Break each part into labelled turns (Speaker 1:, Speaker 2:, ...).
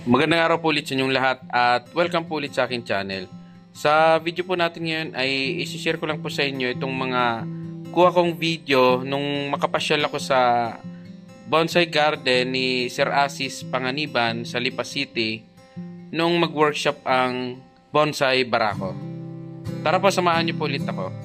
Speaker 1: Magandang araw po ulit sa inyong lahat at welcome po ulit sa aking channel. Sa video po natin ngayon ay isi-share ko lang po sa inyo itong mga kuha kong video nung makapasyal ako sa bonsai garden ni Sir Asis Panganiban sa Lipa City nung mag-workshop ang bonsai barako. Tara po, samahan niyo po ulit ako.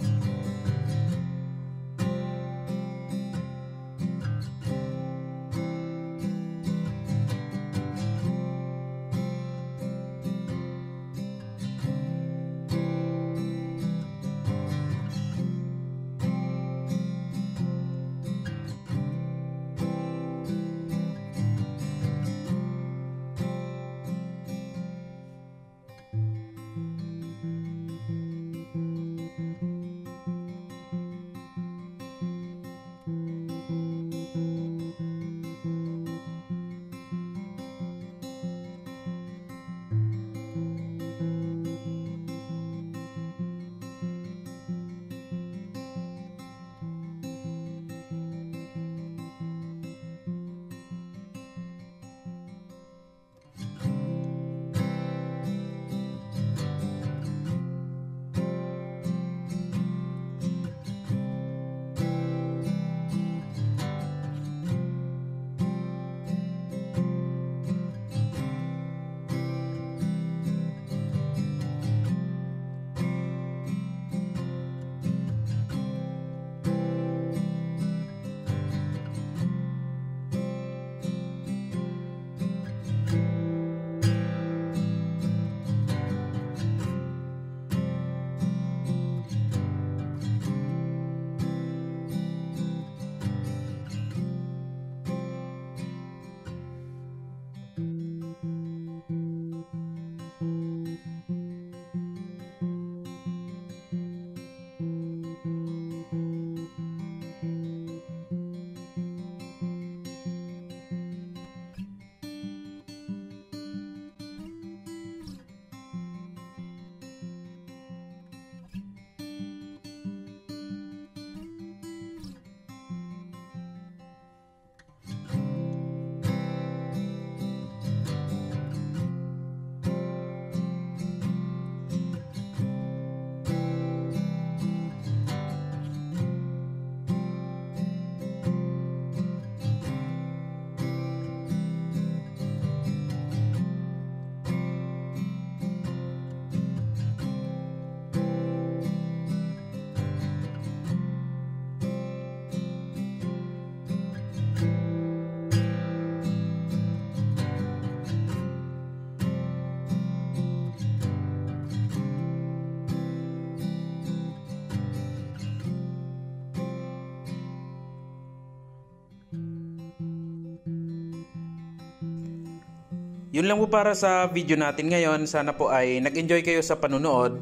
Speaker 2: Yun lang po para sa video natin ngayon. Sana po ay nag-enjoy kayo sa panunood.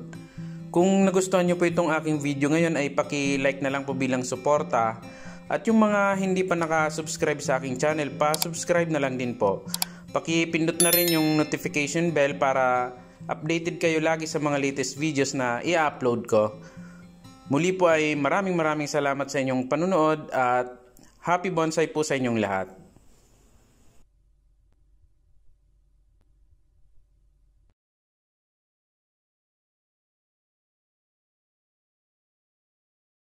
Speaker 2: Kung nagustuhan nyo po itong aking video ngayon ay paki-like na lang po bilang suporta. At yung mga hindi pa nakasubscribe sa aking channel, pa-subscribe na lang din po. Paki-pindot na rin yung notification bell para updated kayo lagi sa mga latest videos na i-upload ko. Muli po ay maraming salamat sa inyong panunood at happy bonsai po sa inyong lahat.